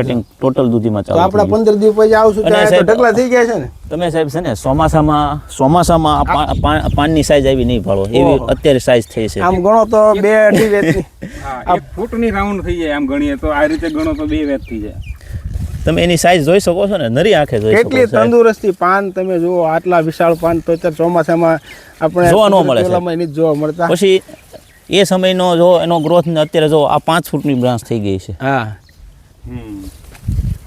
Setting total દૂધીમાં તો ચાલુ આપણા 15 દિવસ પછી આવશું ત્યારે તો ઢગલા થઈ ગયા છે ને. તમે સાહેબ છે ને ચોમાસામાં પાનની સાઈઝ આવી નહીં ભાળો એવી અત્યારે સાઈઝ થઈ છે. આમ ગણો તો 2-2.5 વેતની. હા, 1 ફૂટની રાઉન્ડ થઈ જાય. આમ ગણીએ તો આ રીતે ગણો તો 2 વેત થઈ જાય. તમે એની સાઈઝ જોઈ શકો છો ને, નરી આંખે જોઈ શકો છો. કેટલી તંદુરસ્તી પાન તમે જુઓ, આટલા વિશાળ પાન તો અત્યારે ચોમાસામાં આપણે જોવા ન મળે છે. પેલામાં નહીં જોવા મળતા. પછી એ સમયનો જો એનો ગ્રોથ ને અત્યારે જો આ 5 ફૂટની બ્રાન્ચ થઈ ગઈ છે. હા,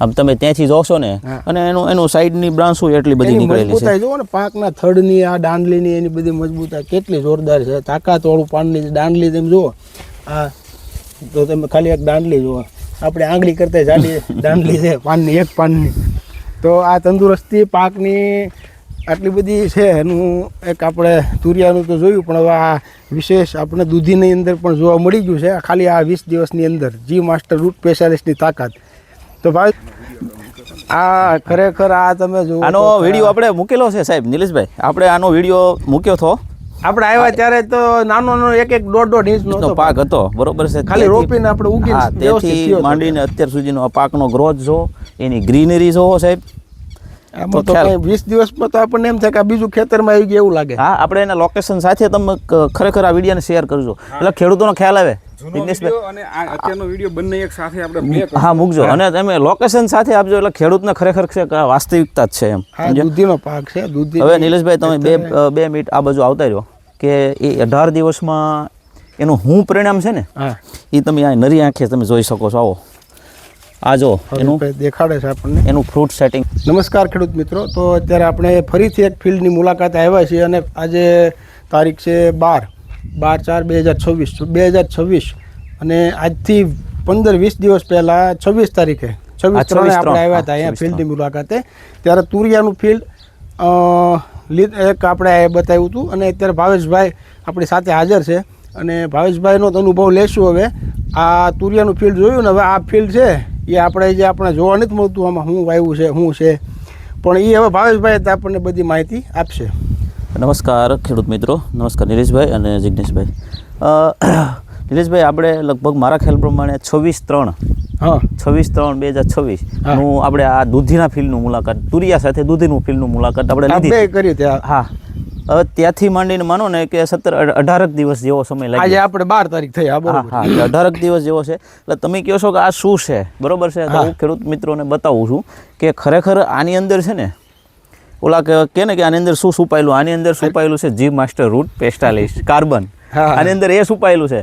આમ તમે ત્યાંથી જોશો ને, અને એનું સાઈડની બ્રાન્ચો એટલી બધી નીકળેલી છે. મજબૂતાઈ જુઓ ને, પાકના થડની આ દાંડલીની એની બધી મજબૂતાઈ કેટલી જોરદાર છે. તાકાતવાળું પાનની દાંડલી તમે જુઓ, આ તો તમે ખાલી એક દાંડલી જુઓ, આપણે આંગળી કરતા જાડી દાંડલી છે પાનની, એક પાનની. તો આ તંદુરસ્તી પાકની આટલી બધી છે. એનું એક આપણે તુરિયાનું તો જોયું, પણ હવે આ વિશેષ આપણે દૂધીની અંદર પણ જોવા મળી ગયું છે ખાલી આ 20 દિવસની અંદર. જી માસ્ટર રૂટ સ્પેશિયાલિસ્ટની તાકાત. તો ભાઈ આ ખરેખર આ તમે જુઓ, આનો વિડીયો આપણે મૂકેલો છે સાહેબ નિલેશભાઈ, આપણે આનો વિડીયો મૂક્યો હતો. આપણે આવ્યા ત્યારે તો નાનો 1-1.5 ઇંચનો પાક હતો, બરોબર છે. ખાલી રોપીને આપણે ઉગી તેથી માંડીને અત્યાર સુધીનો આ પાકનો ગ્રોથ જો, એની ગ્રીનરી જોવો સાહેબ. આમાં તો 20 દિવસમાં તો આપણને એમ થાય કે આ બીજું ખેતરમાં આવી ગયું એવું લાગે. હા, આપણે એના લોકેશન સાથે તમે ખરેખર આ વિડીયોને શેર કરજો, એટલે ખેડૂતોનો ખ્યાલ આવે. અને આ અત્યારનો વિડીયો બંને એક સાથે આપણે પ્લે કરજો. હા, મૂકજો અને તમે લોકેશન સાથે આપજો, એટલે ખેડૂતને ખરેખર વાસ્તવિકતા જ છે એમ. દૂધીનો પાક છે. દૂધી. હવે નિલેશભાઈ તમે બે મિનિટ આ બાજુ આવતા રહ્યો કે એ 18 દિવસમાં એનું શું પરિણામ છે ને, એ તમે આ નરી આંખે તમે જોઈ શકો છો. આવો આ જો એનું દેખાડે છે આપણને એનું ફ્રૂટ સેટિંગ. નમસ્કાર ખેડૂત મિત્રો, તો અત્યારે આપણે ફરીથી એક ફિલ્ડની મુલાકાતે આવ્યા છીએ અને આજે તારીખ છે 12/4/2026 અને આજથી 15-20 દિવસ પહેલાં 26 તારીખે 26/3 આપણે આવ્યા હતા અહીંયા ફિલ્ડની મુલાકાતે. ત્યારે તુરિયાનું ફિલ્ડ એક આપણે બતાવ્યું હતું અને અત્યારે ભાવેશભાઈ આપણી સાથે હાજર છે અને ભાવેશભાઈનો તો અનુભવ લેશું. હવે આ તુરિયાનું ફિલ્ડ જોયું ને, હવે આ ફિલ્ડ છે એ આપણે જોવા નથી મળતું, આમાં શું વાવ્યું છે શું છે, પણ એ હવે ભાવેશભાઈ આપણને બધી માહિતી આપશે. નમસ્કાર ખેડૂત મિત્રો, નમસ્કાર નિલેશભાઈ અને જિગ્નેશભાઈ. નિલેશભાઈ, આપણે લગભગ મારા ખ્યાલ પ્રમાણે 26/3/2026 નું આપણે આ દૂધીના ફિલ્ડનું મુલાકાત, તુરિયા સાથે દૂધીનું ફિલ્ડનું મુલાકાત આપણે લીધી કરી ત્યાં. હા, હવે ત્યાંથી માંડીને માનો ને કે 17-18 દિવસ જેવો સમય લાગ્યો. આજે આપણે 12 તારીખ થઈ. હા, 18 દિવસ જેવો છે. એટલે તમે કહો છો કે આ શું છે, બરોબર છે. તો હું ખેડૂત મિત્રોને બતાવું છું કે ખરેખર આની અંદર છે ને, ઓલા કે ને કે આની અંદર શું છુપાયેલું, આની અંદર છુપાયેલું છે જી માસ્ટર રૂટ સ્પેશિયાલિસ્ટ કાર્બન. આની અંદર એ છુપાયેલું છે.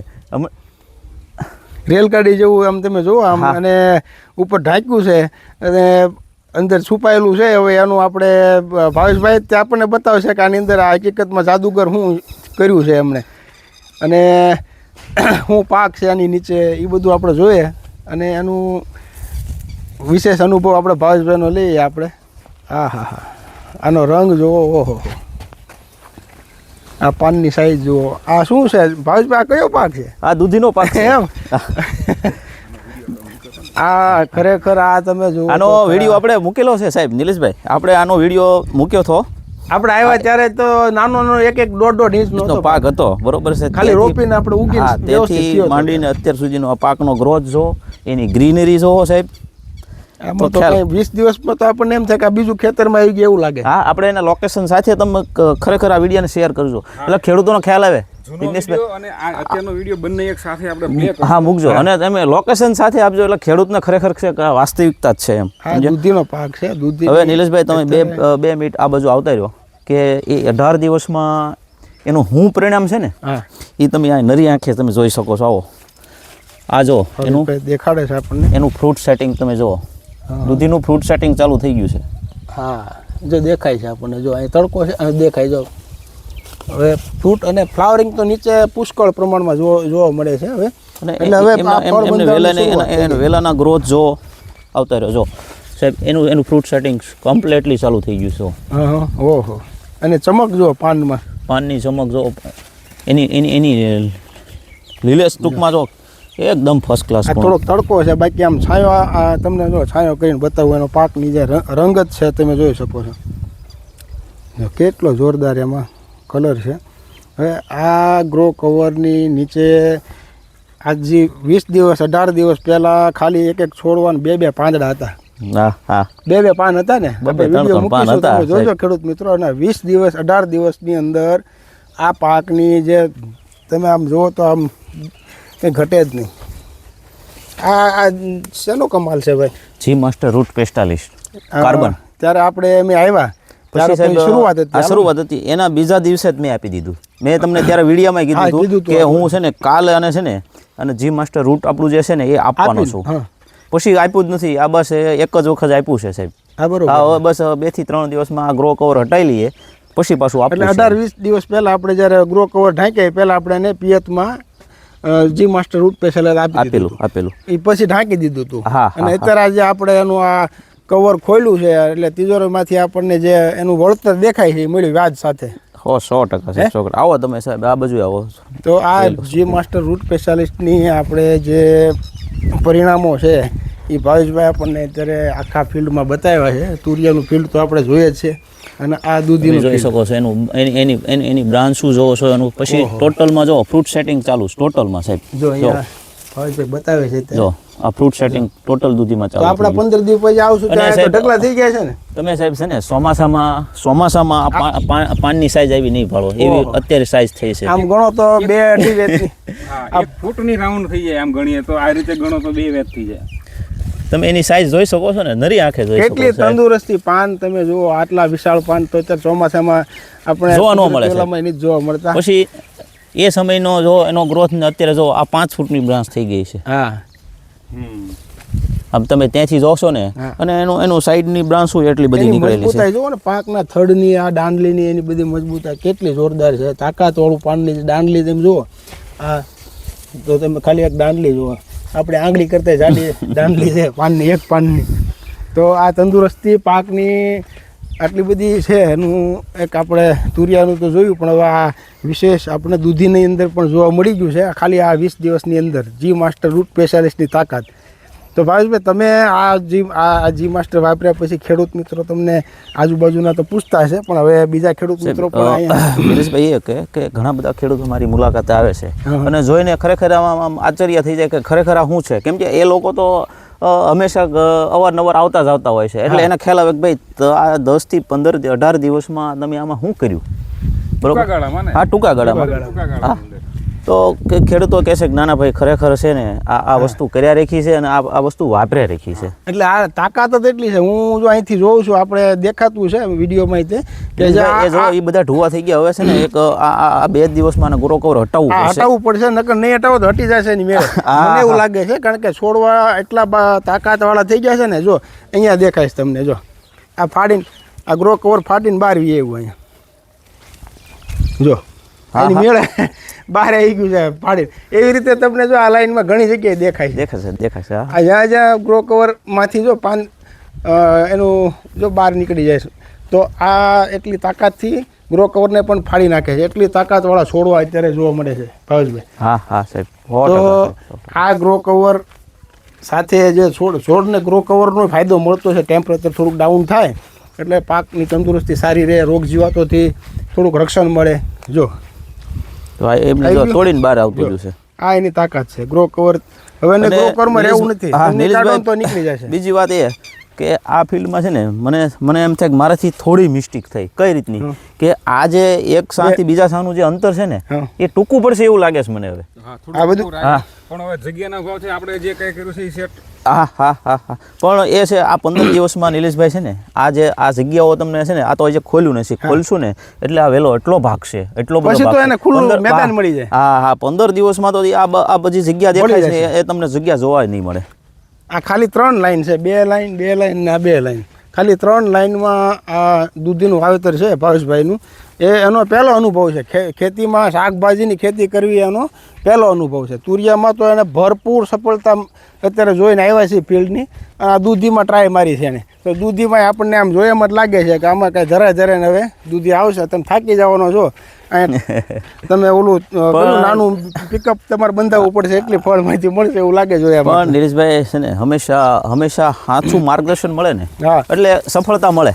રેલગાડી જેવું આમ તમે જુઓ આમ, અને ઉપર ઢાંક્યું છે અને અંદર છુપાયેલું છે. હવે એનું આપણે ભાવેશભાઈ તે આપણને બતાવશે કે આની અંદર આ હકીકતમાં જાદુગર શું કર્યું છે એમણે, અને શું પાક છે આની નીચે, એ બધું આપણે જોઈએ અને એનું વિશેષ અનુભવ આપણે ભાવેશભાઈનો લઈએ આપણે. હા, આનો રંગ જુઓ, ઓહો, આ પાનની સાઈઝ જુઓ. આ શું છે ભાવેશભાઈ, આ કયો પાક છે? આ દૂધીનો પાક છે એમ. આ ખરેખર આ તમે જુઓ, આનો વિડીયો આપણે મૂકેલો છે સાહેબ નિલેશભાઈ, આપણે આનો વિડીયો મૂક્યો હતો. આપણે આવ્યા ત્યારે તો નાનો 1-1.5 ઇંચનો પાક હતો, બરોબર છે. ખાલી રોપીને આપણે ઉગી. તેથી માંડીને અત્યાર સુધીનો આ પાકનો ગ્રોથ જો, એની ગ્રીનરી જોવો સાહેબ. આમાં તો 20 દિવસમાં તો આપણને એમ થાય કે આ બીજું ખેતરમાં આવી ગયું એવું લાગે. હા, આપણે એના લોકેશન સાથે તમે ખરેખર આ વિડીયોને શેર કરજો, એટલે ખેડૂતોનો ખ્યાલ આવે. અને આ અત્યારનો વિડીયો બંને એક સાથે આપણે પ્લે કરજો. હા, મૂકજો અને તમે લોકેશન સાથે આપજો, એટલે ખેડૂતને ખરેખર વાસ્તવિકતા જ છે એમ. દૂધીનો પાક છે. દૂધી. હવે નિલેશભાઈ તમે બે મિનિટ આ બાજુ આવતા રહ્યો કે એ 18 દિવસમાં એનું શું પરિણામ છે ને, એ તમે આ નરી આંખે તમે જોઈ શકો છો. આવો આ જો એનું દેખાડે છે આપણને એનું ફ્રૂટ સેટિંગ. તમે જુઓ, દૂધીનું ફ્રૂટ સેટિંગ ચાલુ થઈ ગયું છે. હા, જો દેખાય છે આપણને, જો અહીં તડકો છે અને દેખાય. જો હવે ફ્રૂટ અને ફ્લાવરિંગ તો નીચે પુષ્કળ પ્રમાણમાં જોવા મળે છે હવે. એટલે હવે વેલાના ગ્રોથ જો આવતા રહ્યો. જો સાહેબ, એનું ફ્રૂટ સેટિંગ કમ્પ્લીટલી ચાલુ થઈ ગયું છે. હા, ઓહો, અને ચમક જો પાનની ચમક જો, એની લીલેશ ટૂંકમાં જો એકદમ ફર્સ્ટ ક્લાસ. થોડો તડકો છે, બાકી આમ છાંયો, આ તમને જો છાંયો કરીને બતાવું, એનો પાકની જે રંગ જ છે તમે જોઈ શકો છો. કેટલો જોરદાર એમાં કલર છે. હવે આ ગ્રો કવરની નીચે આજે 20 દિવસ 18 દિવસ પહેલા ખાલી એક છોડવાના બે પાંદડા હતા. હા હા બે પાન હતા ને, બબે આપણે વિડીયો ત્રણ પાન મૂકીશું, હતા, તમે જોજો ખેડૂત મિત્રો. અને 20 દિવસ 18 દિવસની અંદર આ પાકની જે તમે આમ જુઓ તો આમ કંઈ ઘટે જ નહીં. આ શેનો કમાલ છે ભાઈ? જી માસ્ટર રૂટ પેસ્ટાલિસ્ટ કાર્બન. ત્યારે આપણે એમ આવ્યા પછી સાહેબ શરૂઆત હતી. આ શરૂઆત હતી, એના બીજા દિવસે જ મેં આપી દીધું. મેં તમને ત્યારે વિડીયોમાં કીધું હતું કીધું હતું કે હું છે ને કાલે અને છે ને અને જી માસ્ટર રૂટ આપણું જે છે ને એ આપવાનો છું. હા પછી આપ્યું જ નથી. આ બસ એક જ વખત આપ્યું છે સાહેબ. હા બરોબર. હા હવે બસ 2 થી 3 દિવસમાં આ ગ્રો કવર હટાવી લઈએ પછી પાછું એટલે આપવું 18-20 દિવસ પહેલા આપણે જ્યારે ગ્રો કવર ઢાંક્યા પહેલા આપણે એને પિયતમાં જી માસ્ટર રૂટ પેશલ આપેલું એ પછી ઢાંકી દીધું હતું. હા, અને અત્યારે આજે આપણે એનું આ કવર ખોલ્યું છે એટલે તિજોરીમાંથી આપણને જે એનું વળતર દેખાય છે એ મળ્યું વ્યાજ સાથે. 100% સાહેબ. છોકરા આવો તમે સાહેબ, આ બાજુ આવો. તો આ જી માસ્ટર રૂટ સ્પેશિયાલિસ્ટની આપણે જે પરિણામો છે એ ભાવેશભાઈ આપણને અત્યારે આખા ફિલ્ડમાં બતાવ્યા છે. તુરિયાનું ફિલ્ડ તો આપણે જોઈએ જ છે અને આ તમે દૂધીનું જોઈ શકો છો એનું એની બ્રાન્ચ શું જોવો છો એનું. પછી ટોટલમાં જો ફ્રૂટ સેટિંગ ચાલુ છે ટોટલમાં સાહેબ. જો અહીંયા ભાવેશભાઈ બતાવે છે અત્યારે. જો આ ફ્રૂટ સેટિંગ ટોટલ દૂધીમાં તો ચાલુ. આપણે 15 દિવસ પછી આવશું અને ત્યાં તો સાહેબ, ઢગલા થઈ ગયા છે ને. તમે સાહેબ છે ને ચોમાસામાં આ પાનની સાઈઝ આવી નહીં ભાળો એવી અત્યારે સાઈઝ થઈ છે. આમ ગણો તો 2-2.5 વેતની. હા, 1 ફૂટની રાઉન્ડ થઈ જાય આમ ગણીએ તો. આ રીતે ગણો તો 2 વેત થઈ જાય. તમે એની સાઈઝ જોઈ શકો છો ને, નરી આંખે જોઈ શકો કેટલી છો. તંદુરસ્તી પાન તમે જુઓ. આટલા વિશાળ પાન તો અત્યારે ચોમાસામાં આપણે જોવા ન મળે, પેલામાં નહીં જ જોવા મળતા. પછી એ સમયનો જો એનો ગ્રોથ ને અત્યારે જો આ 5 ફૂટની બ્રાન્ચ થઈ ગઈ છે. હા આમ તમે ત્યાંથી જોશો ને હા. અને એનું સાઈડની બ્રાન્ચો એટલી બધી એની નીકળેલી છે. મજબૂતાઈ જુઓ ને, પાકના થડની આ દાંડલીની એની બધી મજબૂતાઈ કેટલી જોરદાર છે. તાકાતવાળું પાનની જે દાંડલી તમે જુઓ, આ તો તમે ખાલી એક દાંડલી જુઓ, આપણે આંગળી કરતા જાડી દાંડલી છે પાનની, એક પાનની. તો આ તંદુરસ્તી પાકની આટલી બધી છે એનું એક આપણે તુરિયાનું તો જોયું, પણ હવે આ વિશેષ આપણે દૂધીની અંદર પણ જોવા મળી ગયું છે ખાલી આ 20 દિવસની અંદર. જી માસ્ટર રૂટ સ્પેશિયાલિસ્ટની તાકાત. તો ભાવેશભાઈ તમે આ જી માસ્ટર વાપર્યા પછી ખેડૂત મિત્રો તમને આજુબાજુના તો પૂછતા હશે, પણ હવે બીજા ખેડૂત મિત્રો પણ અહીંયા દિનેશભાઈ એ કે ઘણા બધા ખેડૂતો મારી મુલાકાતે આવે છે અને જોઈને ખરેખર આમ આશ્ચર્ય થઈ જાય કે ખરેખર આ શું છે. કેમ કે એ લોકો તો હંમેશા અવારનવાર આવતા જ આવતા હોય છે, એટલે એને ખ્યાલ આવે કે ભાઈ આ 10 થી 15 18 દિવસમાં તમે આમાં શું કર્યું, બરોબર? હા, ટૂંકા ગાળામાં. હા, તો ખેડૂતો કહે છે કે નાના ભાઈ ખરેખર છે ને આ વસ્તુ કર્યા રાખી છે અને આ વસ્તુ વાપરે રાખી છે. એટલે આ તાકાત જ એટલી છે. હું જો અહીંથી જોઉં છું, આપણે દેખાતું છે વિડીયોમાં કે એ બધા ઢુવા થઈ ગયા. હવે છે ને એક આ 2 દિવસમાં ગ્રો કવર હટાવવું પડશે, નકર નહીં હટાવો તો હટી જશે એની મેળ. મને એવું લાગે છે, કારણ કે છોડવા એટલા તાકાતવાળા થઈ ગયા છે ને. જો અહીંયા દેખાય છે તમને, જો આ ફાડીને આ ગ્રો કવર ફાટીને બહાર વી એવું અહીંયા જો એની મેળે બહાર આવી ગયું છે ફાડીને. એવી રીતે તમને જો આ લાઈનમાં ઘણી જગ્યાએ દેખાય છે. આ જ્યાં ગ્રો કવરમાંથી જો પાન એનું જો બહાર નીકળી જાય છે, તો આ એટલી તાકાતથી ગ્રો કવરને પણ ફાડી નાખે છે. એટલી તાકાતવાળા છોડવા અત્યારે જોવા મળે છે ભાવેશભાઈ. હા હા સાહેબ. તો આ ગ્રો કવર સાથે જે છોડને ગ્રો કવરનો ફાયદો મળતો છે. ટેમ્પરેચર થોડુંક ડાઉન થાય એટલે પાકની તંદુરસ્તી સારી રહે, રોગ જીવાતોથી થોડુંક રક્ષણ મળે. જો એમને જો તોડીને બહાર આવતું છે. આ એની તાકાત છે ગ્રો કવર. હવે એને ગ્રો કવરમાં રહેવું નથી, તો નીકળી જશે. બીજી વાત એ કે આ ફિલ્ડમાં છે ને મને એમ થાય કે મારાથી થોડી મિસ્ટેક થઈ. કઈ રીતની કે આ જે એક સાથી બીજા સાનું જે અંતર છે ને એ ટૂંકું પડશે એવું લાગે છે મને હવે. આ બધું પણ હવે જગ્યાના ભાવ છે, આપણે જે કઈ કર્યું છે એ સેટ. હા પણ એ છે આ 15 દિવસમાં નિલેશભાઈ છે ને આ જગ્યાઓ તમને છે ને આ તો હજી ખોલ્યું નથી, ખોલશું ને એટલે આ વેલો એટલો ભાગશે, એટલો બધો પછી તો એને ખુલ્લું મેદાન મળી જાય. હા 15 દિવસમાં તો આ બધી જગ્યા દેખાય છે એ તમને જગ્યા જોવા નહીં મળે. આ ખાલી 3 લાઈન છે, 2 લાઈન ને આ 2 લાઈન. ખાલી 3 લાઈનમાં આ દૂધીનું વાવેતર છે ભાવેશભાઈનું. એનો પહેલો અનુભવ છે. ખેતીમાં શાકભાજીની ખેતી કરવી એનો પહેલો અનુભવ છે. તુરિયામાં તો એને ભરપૂર સફળતા અત્યારે જોઈને આવ્યા છે ફિલ્ડની. આ દૂધીમાં ટ્રાય મારી છે એને. તો દૂધીમાં આપણને આમ જોઈએ એમ જ લાગે છે કે આમાં કાંઈ ધરે ને હવે દૂધી આવશે, તમે થાકી જવાનો છો. તમે ઓલું નાનું પિકઅપ તમારે બંધાવવું પડશે, એટલી ફળ માહિતી મળશે એવું લાગે જોઈએ. પણ નિલેશભાઈ છે ને હંમેશા સાચું માર્ગદર્શન મળે ને એટલે સફળતા મળે.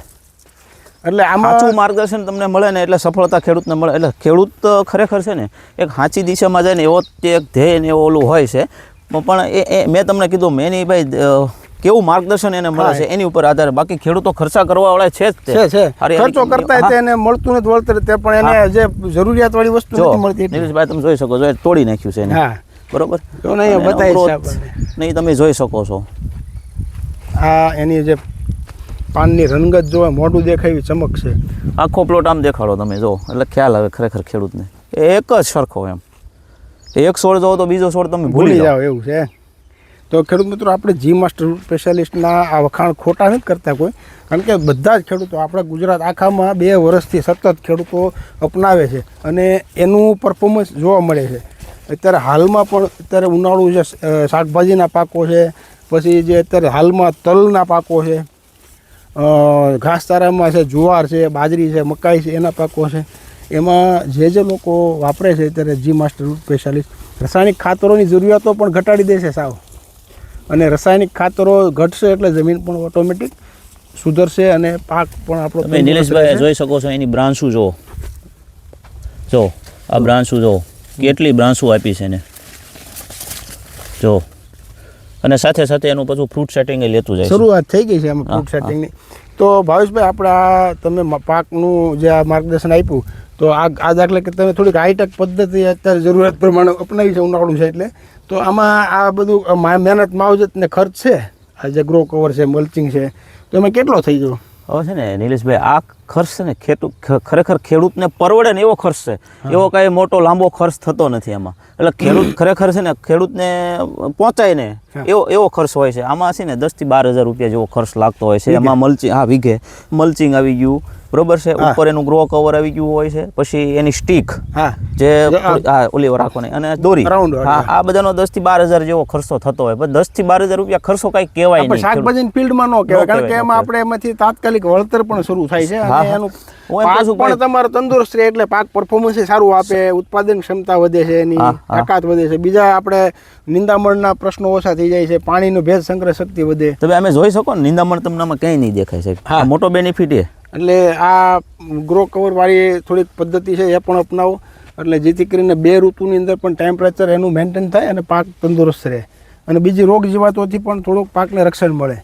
એટલે આમાં સાચું માર્ગદર્શન તમને મળે ને એટલે સફળતા ખેડૂતને મળે. એટલે ખેડૂત ખરેખર છે ને એક સાચી દિશામાં જાય ને એવો તે એક ધ્યેય ને એવો ઓલું હોય છે. પણ એ મેં તમને કીધું મેની ભાઈ કેવું માર્ગદર્શન એને મળે છે એની ઉપર આધાર. બાકી ખેડૂતો ખર્ચા કરવા વાળા છે જ છે ખર્ચો કરતા એને મળતું નથી વળતર, તે પણ એને જે જરૂરિયાત વાળી વસ્તુ નથી મળતી. નીલેશભાઈ તમે જોઈ શકો છો તોડી નાખ્યું છે એને. હા બરોબર. તો નહીં બતાવી છે નહીં તમે જોઈ શકો છો આ એની જે પાનની રંગત જોવા મોઢું દેખાય એવી ચમક છે. આખો પ્લોટ આમ દેખાડો તમે જો એટલે ખ્યાલ આવે ખરેખર ખેડૂતને એક જ સરખો એમ. એક છોડ જોવો તો બીજો છોડ તમે ભૂલી જાઓ એવું છે. તો ખેડૂત મિત્રો આપણે જી માસ્ટર સ્પેશિયાલિસ્ટના આ વખાણ ખોટા નથી કરતા કોઈ, કારણ કે બધા જ ખેડૂતો આપણા ગુજરાત આખામાં 2 વર્ષથી સતત ખેડૂતો અપનાવે છે અને એનું પરફોર્મન્સ જોવા મળે છે. અત્યારે હાલમાં પણ અત્યારે ઉનાળુ જે શાકભાજીના પાકો છે, પછી જે અત્યારે હાલમાં તલના પાકો છે, ઘાસચારામાં છે, જુવાર છે, બાજરી છે, મકાઈ છે, એના પાકો છે. એમાં જે લોકો વાપરે છે અત્યારે જી માસ્ટર સ્પેશિયાલિસ્ટ રાસાયણિક ખાતરોની જરૂરિયાતો પણ ઘટાડી દે છે સાવ. અને રાસાયણિક ખાતરો ઘટશે એટલે જમીન પણ ઓટોમેટિક સુધરશે અને પાક પણ આપણો. તમે નિલેશભાઈ જોઈ શકો છો એની બ્રાન્ચો જો આ બ્રાન્ચો જો કેટલી બ્રાન્ચો આપી છે ને જો. અને સાથે સાથે એનું પાછું ફ્રૂટ સેટિંગ લેતું જાય. શરૂઆત થઈ ગઈ છે એમાં ફ્રૂટ સેટિંગની. તો ભાવેશભાઈ આપણા તમે પાકનું જે આ માર્ગદર્શન આપ્યું, તો આ દાખલા કે તમે થોડીક હાઈટેક પદ્ધતિ અત્યારે જરૂરિયાત પ્રમાણે અપનાવી છે ઉનાળું છે એટલે, તો આમાં આ બધું મહેનત માવજત ને ખર્ચ છે, આ જે ગ્રો કવર છે, મલ્ચિંગ છે, તો એમાં કેટલો થઈ ગયો? હવે છે ને નિલેશભાઈ આ ખર્ચ છે ને ખરેખર ખેડૂતને પરવડે ને એવો ખર્ચ છે. એવો કાંઈ મોટો લાંબો ખર્ચ થતો નથી એમાં. એટલે ખેડૂત ખરેખર છે ને ખેડૂતને પહોંચાય ને એવો ખર્ચ હોય છે. આમાં છે ને 10 થી 12 હજાર રૂપિયા જેવો ખર્ચ લાગતો હોય છે. એમાં વીઘે મલ્ચિંગ આવી ગયું, બરોબર છે, ઉપર એનું ગ્રો કવર આવી ગયું હોય છે, પછી એની સ્ટીક જે ઓલી રાખો ને અને દોરી, આ બધાનો 10 થી 12 હજાર જેવો ખર્ચો થતો હોય. પણ 10 થી 12 હજાર રૂપિયા ખર્ચો કઈ કહેવાય નહીં. શાકભાજીની ફિલ્ડમાં ન કહેવાય, કારણ કે એમાં આપણે એમાંથી તાત્કાલિક વળતર પણ શરૂ થાય છે અને એનું પાક પણ તમારો તંદુરસ્ત રહે એટલે પાક પરફોર્મન્સ સારું આપે, ઉત્પાદન ક્ષમતા વધે છે, એની તાકાત વધે છે. બીજા આપણે નિંદામણના પ્રશ્નો ઓછા થઈ જાય છે, પાણીનો ભેજ સંગ્રહ શક્તિ વધે. તમે અમે જોઈ શકો ને નિંદામણ તમને આમાં ક્યાંય નહીં દેખાય છે. મોટો બેનિફિટ એ એટલે આ ગ્રો કવર વાળી થોડીક પદ્ધતિ છે એ પણ અપનાવો, એટલે જેથી કરીને 2 ઋતુની અંદર પણ ટેમ્પરેચર એનું મેન્ટેન થાય અને પાક તંદુરસ્ત રહે અને બીજી રોગ જીવાતોથી પણ થોડુંક પાકને રક્ષણ મળે.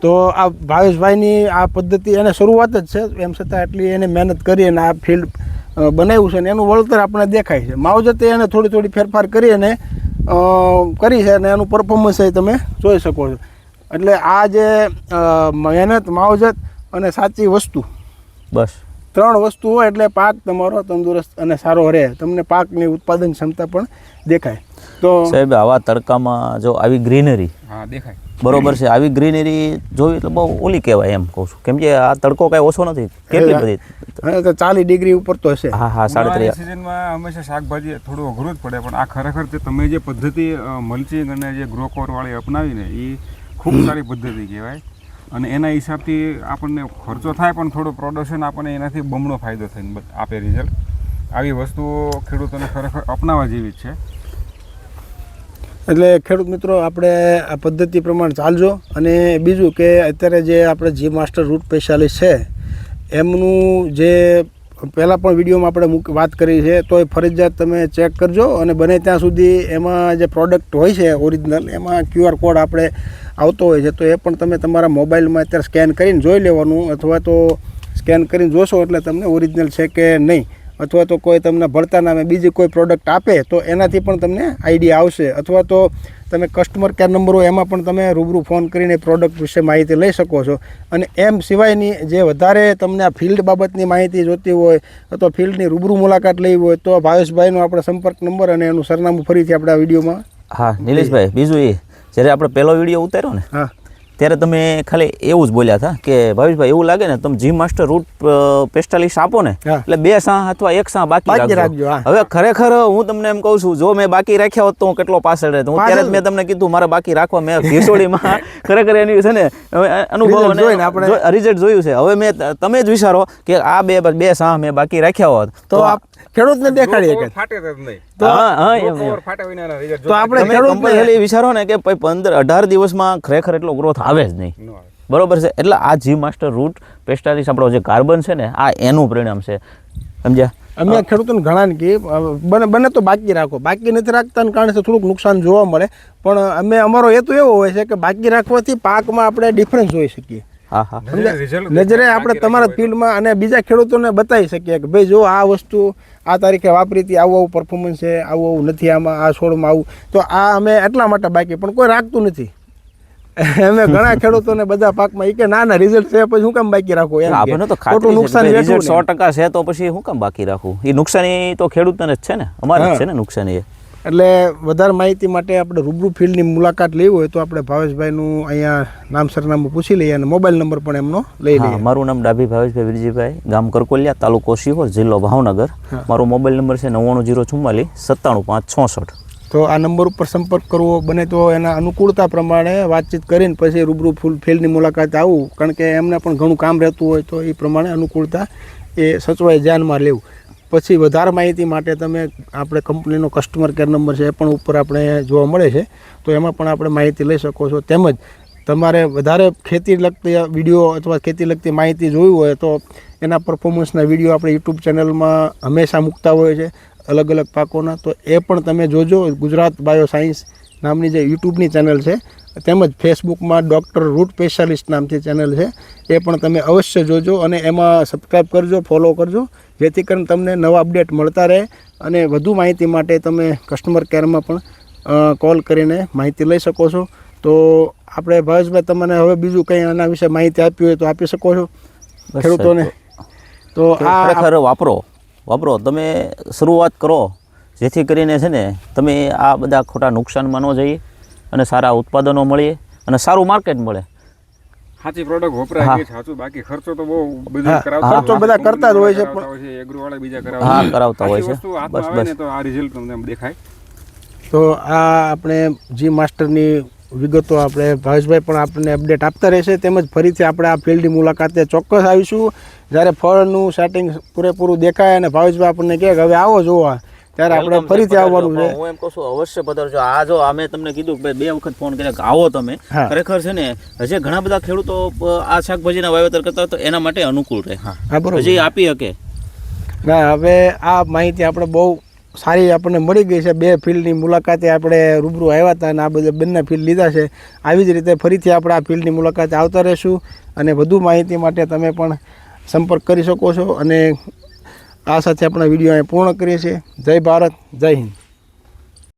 તો આ ભાવેશભાઈની આ પદ્ધતિ એને શરૂઆત જ છે, એમ છતાં એટલી એને મહેનત કરી અને આ ફિલ્ડ બનાવ્યું છે અને એનું વળતર આપણે દેખાય છે. માવજતે એને થોડી ફેરફાર કરી અને કરી છે અને એનું પરફોર્મન્સ તમે જોઈ શકો છો. એટલે આ જે મહેનત, માવજત અને સાચી વસ્તુ, બસ 3 વસ્તુ હોય એટલે પાક તમારો તંદુરસ્ત અને સારો રહે, તમને પાકની ઉત્પાદન ક્ષમતા પણ દેખાય. તો સાહેબ આવા તડકામાં જો આવી ગ્રીનરી દેખાય, બરોબર છે, આવી ગ્રીનરી જોવી એટલે બહુ ઓલી કહેવાય એમ કહું છું, કેમ કે આ તડકો કાંઈ ઓછો નથી, કેટલી બધી 40 ડિગ્રી ઉપર તો હશે. હા 33 સિઝનમાં હંમેશા શાકભાજી થોડું અઘરું જ પડે, પણ આ ખરેખર તમે જે પદ્ધતિ મલ્ચિંગ અને જે ગ્રો કવર વાળી અપનાવીને એ ખૂબ સારી પદ્ધતિ કહેવાય. અને એના હિસાબથી આપણને ખર્ચો થાય પણ થોડું પ્રોડક્શન આપણને એનાથી બમણો ફાયદો થઈને આપે રિઝલ્ટ. આવી વસ્તુઓ ખેડૂતોને ખરેખર અપનાવવા જેવી જ છે. એટલે ખેડૂત મિત્રો આપણે આ પદ્ધતિ પ્રમાણે ચાલજો. અને બીજું કે અત્યારે જે આપણે જી માસ્ટર રૂટ સ્પેશિયાલિસ્ટ છે એમનું જે પહેલાં પણ વિડીયોમાં આપણે વાત કરી છે, તો એ ફરજિયાત તમે ચેક કરજો અને બને ત્યાં સુધી એમાં જે પ્રોડક્ટ હોય છે ઓરિજિનલ, એમાં QR કોડ આપણે આવતો હોય છે, તો એ પણ તમે તમારા મોબાઈલમાં અત્યારે સ્કેન કરીને જોઈ લેવાનું, અથવા તો સ્કેન કરીને જોશો એટલે તમને ઓરિજિનલ છે કે નહીં, અથવા તો કોઈ તમને ભળતા નામે બીજી કોઈ પ્રોડક્ટ આપે તો એનાથી પણ તમને આઈડિયા આવશે. અથવા તો તમે કસ્ટમર કેર નંબર હોય એમાં પણ તમે રૂબરૂ ફોન કરીને પ્રોડક્ટ વિશે માહિતી લઈ શકો છો. અને એમ સિવાયની જે વધારે તમને આ ફિલ્ડ બાબતની માહિતી જોતી હોય અથવા ફિલ્ડની રૂબરૂ મુલાકાત લેવી હોય તો ભાવેશભાઈનો આપણે સંપર્ક નંબર અને એનું સરનામું ફરીથી આપણે આ વિડીયોમાં. હા નિલેશભાઈ, બીજું એ જ્યારે આપણે પહેલો વિડીયો ઉતાર્યો ને ત્યારે તમે ખાલી એવું જ બોલ્યા હતા કે ભાવેશભાઈ એવું લાગે ને તમે જી માસ્ટર રૂટ સ્પેશિયાલિસ્ટ આપો ને એટલે 2 સાહ અથવા 1 સાહ બાકી રાખજો. હવે ખરેખર હું તમને એમ કહું છું, જો મેં બાકી રાખ્યા હોત તો હું કેટલો પાછળ રહેતો. હું ત્યારે જ મેં તમને કીધું મારે બાકી રાખવા. મેં ઘીસોડીમાં ખરેખર એની છે ને અનુભવ અને આપણે રિઝલ્ટ જોયું છે. હવે મેં તમે જ વિચારો કે આ 2 સાહ મેં બાકી રાખ્યા હોત તો ખેડૂતને દેખાડીએ કે ફાટે જ નહીં. તો આપણે વિચારો ને કે 15-18 દિવસમાં ખરેખર એટલો ગ્રોથ આવે જ નહીં. બરોબર છે. એટલે આ જી માસ્ટર રૂટ 45 આપણો જે કાર્બન છે ને આ એનું પરિણામ છે, સમજ્યા? અમે ખેડૂતોને ઘણાને કહીએ બને તો બાકી રાખો, બાકી નથી રાખતા ને કારણે થોડુંક નુકસાન જોવા મળે, પણ અમારો હેતુ એવો હોય છે કે બાકી રાખવાથી પાકમાં આપણે ડિફરન્સ જોઈ શકીએ. હા હા, નજરે આપણે તમારા ફિલ્ડમાં અને બીજા ખેડૂતોને બતાવી શકીએ કે ભાઈ જો આ વસ્તુ આ તારીખે વાપરી હતી, આવું પરફોર્મન્સ છે, આવું નથી આમાં, આ છોડમાં આવું. તો આ અમે એટલા માટે બાકી, પણ કોઈ રાખતું નથી. અમે ઘણા ખેડૂતોને બધા પાકમાં કે ના રિઝલ્ટ છે પછી શું કામ બાકી રાખવું, આપણને તો ખાતરી છે કે રિઝલ્ટ 100% છે તો પછી શું કામ બાકી રાખવું? એ નુકસાની તો ખેડૂતને જ છે ને, અમારે જ છે ને નુકસાની. એટલે વધારે માહિતી માટે આપણે રૂબરૂ ફિલ્ડની મુલાકાત લેવી હોય તો આપણે ભાવેશભાઈનું અહીંયા નામ સરનામું પૂછી લઈએ અને મોબાઈલ નંબર પણ એમનો લઈ લઈએ. મારું નામ ડાભી ભાવેશભાઈ વિરજીભાઈ, ગામ કરકોલિયા, તાલુકો શિહોર, જિલ્લો ભાવનગર. મારો મોબાઈલ નંબર છે 9904 97566. તો આ નંબર ઉપર સંપર્ક કરવો બને તો એના અનુકૂળતા પ્રમાણે વાતચીત કરીને પછી રૂબરૂ ફિલ્ડની મુલાકાત આવવું, કારણ કે એમને પણ ઘણું કામ રહેતું હોય તો એ પ્રમાણે અનુકૂળતા એ સચવાઈ ધ્યાનમાં લેવું. પછી વધારે માહિતી માટે તમે આપણે કંપનીનો કસ્ટમર કેર નંબર છે એ પણ ઉપર આપણે જોવા મળે છે, તો એમાં પણ આપણે માહિતી લઈ શકો છો. તેમજ તમારે વધારે ખેતી લગતી વિડીયો અથવા ખેતી લગતી માહિતી જોવી હોય તો એના પરફોર્મન્સના વિડીયો આપણે યુટ્યુબ ચેનલમાં હંમેશા મૂકતા હોય છે અલગ અલગ પાકોના, તો એ પણ તમે જોજો. ગુજરાત બાયો સાયન્સ નામની જે યુટ્યુબની ચેનલ છે, તેમજ ફેસબુકમાં ડૉક્ટર રૂટ સ્પેશિયાલિસ્ટ નામથી ચેનલ છે, એ પણ તમે અવશ્ય જોજો અને એમાં સબસ્ક્રાઈબ કરજો, ફોલો કરજો, જેથી કરીને તમને નવા અપડેટ મળતા રહે. અને વધુ માહિતી માટે તમે કસ્ટમર કેરમાં પણ કોલ કરીને માહિતી લઈ શકો છો. તો આપણે ભાવેશભાઈ તમને હવે બીજું કંઈ આના વિશે માહિતી આપી હોય તો આપી શકો છો ખેડૂતોને? તો આ ખરેખર વાપરો તમે, શરૂઆત કરો, જેથી કરીને છે ને તમે આ બધા ખોટા નુકસાનમાં ન જઈએ અને સારા ઉત્પાદનો મળીએ અને સારું માર્કેટ મળે. સાચી પ્રોડક્ટ વપરાય છે સાચું, બાકી ખર્ચો તો બહુ બધું ખર્ચો બધા કરતા જ હોય છે, પણ એગ્રો વાળા બીજા કરાવતા હોય છે. બસ તો આ રિઝલ્ટ તમને દેખાય. તો આ આપણે જી માસ્ટરની વિગતો આપણે ભાવેશભાઈ પણ આપણને અપડેટ આપતા રહેશે. તેમજ ફરીથી આપણે આ ફિલ્ડની મુલાકાતે ચોક્કસ આવીશું જ્યારે ફળનું સેટિંગ પૂરેપૂરું દેખાય અને ભાવેશભાઈ આપણને કહે કે હવે આવો જોવા, ત્યારે આપણે ફરીથી આવવાનું છે. હું એમ કહું છું અવશ્ય પધારજો. આ જો અમે તમને કીધું કે 2 વખત ફોન કર્યા કે આવો તમે, ખરેખર છે ને હજી ઘણા બધા ખેડૂતો આ શાકભાજીના વાવેતર કરતા હોય તો એના માટે અનુકૂળ રહે. હજી આપી શકે ના. હવે આ માહિતી આપણે બહુ સારી આપણને મળી ગઈ છે. 2 ફિલ્ડની મુલાકાતે આપણે રૂબરૂ આવ્યા હતા અને આ બધા બંને ફિલ્ડ લીધા છે. આવી જ રીતે ફરીથી આપણે આ ફિલ્ડની મુલાકાતે આવતા રહીશું અને વધુ માહિતી માટે તમે પણ સંપર્ક કરી શકો છો. અને આ સાથે આપણા વિડીયો અહીં પૂર્ણ કરીએ છીએ. જય ભારત, જય હિન્દ.